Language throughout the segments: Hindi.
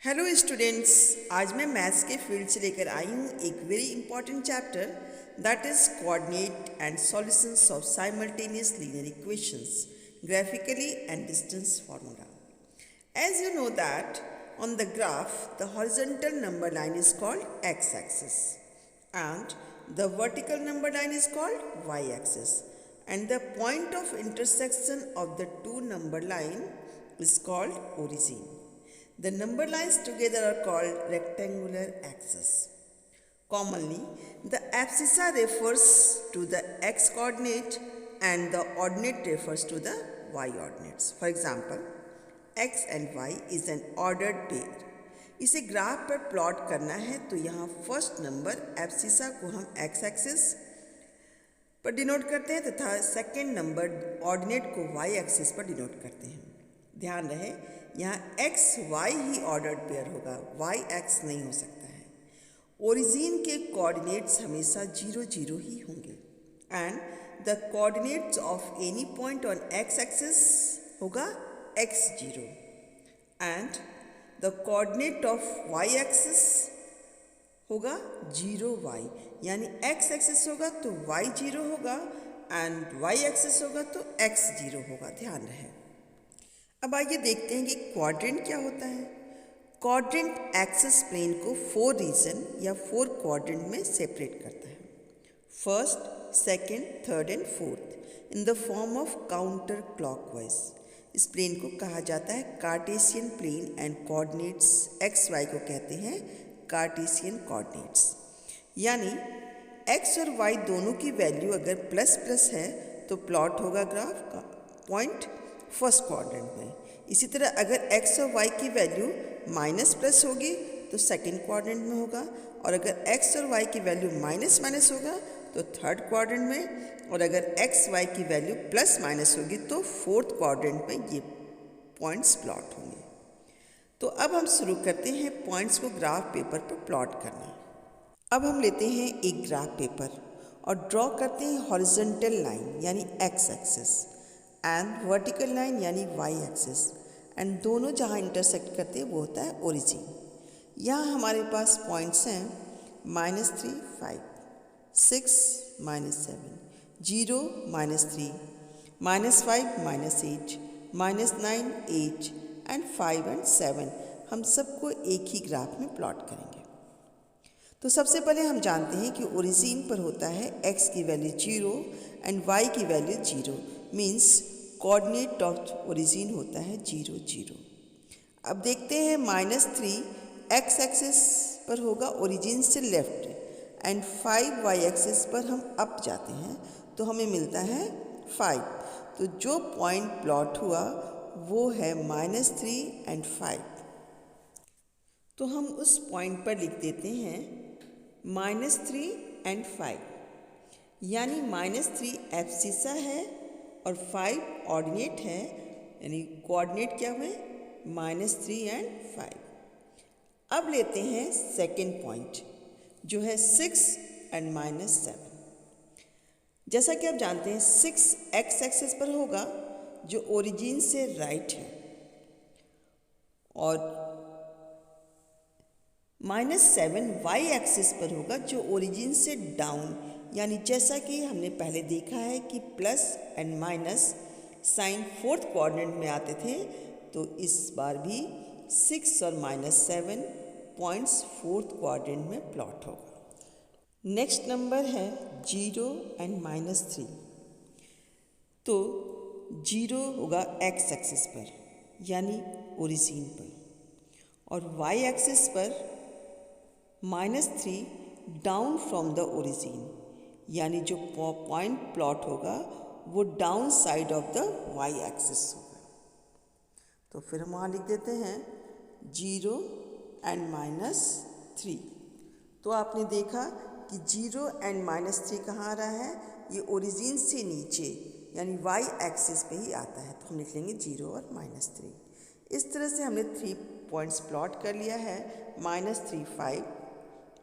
Hello students. आज मैं मैथ्स के फील्ड से लेकर आई हूँ एक very important chapter that is coordinate and solutions of simultaneous linear equations graphically and distance formula. As you know that on the graph the horizontal number line is called x-axis and the vertical number line is called y-axis and the point of intersection of the two number line is called origin. The number lines together are called rectangular axes. Commonly, the abscissa refers to the x coordinate and the ordinate refers to the y ordinates. For example, x and y is an ordered pair. इसे ग्राफ पर प्लॉट करना है तो यहाँ फर्स्ट नंबर एब्सिसा को हम x एक्सिस पर डिनोट करते हैं तथा सेकेंड नंबर ऑर्डिनेट को y एक्सिस पर डिनोट करते हैं। ध्यान रहे यहाँ x why he ordered pair होगा, वाई एक्स नहीं हो सकता है। ओरिजिन के कोऑर्डिनेट्स हमेशा 0 0 ही होंगे and the coordinates of any point on X axis होगा x0 and the coordinate of Y axis होगा 0y, यानी x एक्सिस होगा तो y0 होगा एंड y एक्सिस होगा तो x0 होगा। ध्यान रहे। अब आइए देखते हैं कि क्वाड्रेंट क्या होता है। क्वाड्रेंट एक्सिस प्लेन को 4 रीजन या 4 क्वाड्रेंट में सेपरेट करता है, first, second, third and fourth in the form of counter clockwise. इस प्लेन को कहा जाता है Cartesian plane and coordinates X Y को कहते हैं कार्टेशियन कोऑर्डिनेट्स। यानी एक्स और वाई दोनों की वैल्यू अगर प्लस प्लस है तो प्लॉट होगा ग्राफ का पॉइंट फर्स्ट क्वाड्रेंट में। इसी तरह अगर x और y की वैल्यू माइनस प्लस होगी तो सेकंड क्वाड्रेंट में होगा, और अगर x और y की वैल्यू माइनस माइनस होगा तो थर्ड क्वाड्रेंट में, और अगर x y की वैल्यू प्लस माइनस होगी तो फोर्थ क्वाड्रेंट में ये पॉइंट्स प्लॉट होंगे। तो अब हम शुरू करते हैं पॉइंट्स को ग्राफ पेपर पर प्लॉट करना। अब हम लेते हैं एक ग्राफ पेपर और ड्रॉ करते हैं हॉरिजॉन्टल लाइन यानी x axis and vertical line यानी y एक्सिस, एंड दोनों जहाँ इंटरसेक्ट करते हैं वो होता है ओरिजिन। यहाँ हमारे पास पॉइंट्स हैं -3 5, 6 -7, 0 -3, -5 -8, -9 8 एंड 5 एंड 7। हम सबको एक ही ग्राफ में प्लॉट करेंगे। तो सबसे पहले हम जानते हैं कि ओरिजिन पर होता है x की वैल्यू 0 एंड y की value 0, means coordinate of origin होता है 0 0। अब देखते हैं -3 x एक्सिस पर होगा ओरिजिन से लेफ्ट एंड 5 y एक्सिस पर हम अप जाते हैं तो हमें मिलता है 5। तो जो पॉइंट प्लॉट हुआ वो है -3 एंड 5। तो हम उस पॉइंट पर लिख देते हैं -3 एंड 5, यानी -3 एब्सिसा है और 5 ऑर्डिनेट है, यानी कोऑर्डिनेट क्या हुए -3 एंड 5। अब लेते हैं सेकंड पॉइंट जो है 6 एंड -7। जैसा कि आप जानते हैं 6 एक्स एक्सिस पर होगा जो ओरिजिन से राइट है, और -7 y एक्सिस पर होगा जो ओरिजिन से डाउन, यानी जैसा कि हमने पहले देखा है कि plus and minus sign fourth quadrant में आते थे, तो इस बार भी 6 और -7 पॉइंट्स फोर्थ क्वाड्रेंट में प्लॉट होगा। नेक्स्ट नंबर है 0 एंड -3। तो 0 होगा x एक्सिस पर यानी ओरिजिन पर, और y एक्सिस पर -3 डाउन फ्रॉम द ओरिजिन, यानी जो पॉइंट प्लॉट होगा वो down side of the y axis होगा। तो फिर हम वहाँ लिख देते हैं 0 एंड -3। तो आपने देखा कि 0 एंड -3 कहाँ आ रहा है, ये ओरिजिन से नीचे यानी y एक्सिस पे ही आता है, तो हम लिख लेंगे 0 और -3। इस तरह से हमने 3 पॉइंट्स प्लॉट कर लिया है, -3 5,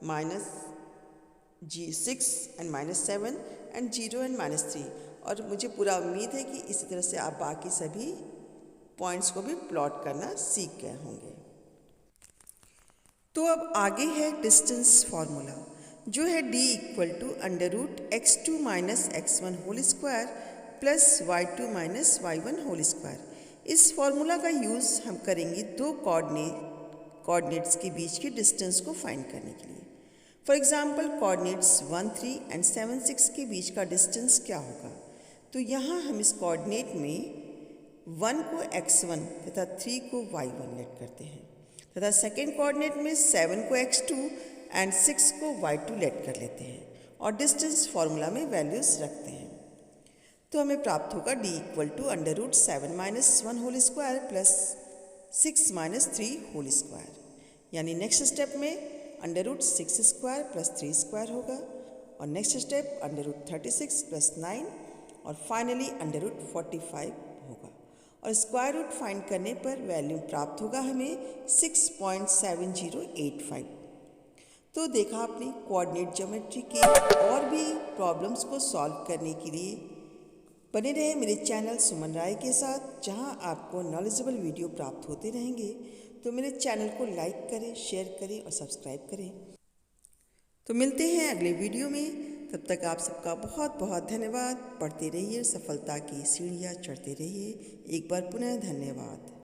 -6 एंड -7 एंड 0 एंड -3। और मुझे पूरा उम्मीद है कि इसी तरह से आप बाकी सभी पॉइंट्स को भी प्लॉट करना सीख गए होंगे। तो अब आगे है डिस्टेंस फार्मूला, जो है d equal to under root x2 minus x1 whole square plus y2 minus y1 whole square. इस फार्मूला का यूज़ हम करेंगे दो कोऑर्डिनेट्स के बीच के डिस्टेंस को फाइंड करने के लिए। फॉर एग्जांपल कोऑर्डिनेट्स 1 3 एंड 7 6 के बीच का डिस्टेंस क्या होगा। तो यहाँ हम इस कोऑर्डिनेट में 1 को x1 तथा 3 को y1 लेट करते हैं, तथा सेकेंड कोऑर्डिनेट में 7 को x2 एंड 6 को y2 लेट कर लेते हैं और डिस्टेंस फार्मूला में वैल्यूज़ रखते हैं। तो हमें प्राप्त होगा d equal to under root 7 minus 1 whole square plus 6 minus 3 whole square. यानी नेक्स्ट स्टेप में under root 6 square plus 3 square होगा, और next step under root 36 plus 9 और फाइनली अंडर रूट 45 होगा। और स्क्वायर रूट फाइंड करने पर वैल्यू प्राप्त होगा हमें 6.7085। तो देखा आपने कोऑर्डिनेट ज्योमेट्री के और भी प्रॉब्लम्स को सॉल्व करने के लिए बने रहे मेरे चैनल सुमन राय के साथ, जहां आपको नॉलेजेबल वीडियो प्राप्त होते रहेंगे। तो मेरे चैनल को लाइक करें, शेयर करें और सब्सक्राइब करें। तो मिलते हैं अगले वीडियो में, तब तक आप सबका बहुत बहुत धन्यवाद। पढ़ते रहिए, सफलता की सीढ़ियाँ चढ़ते रहिए। एक बार पुनः धन्यवाद।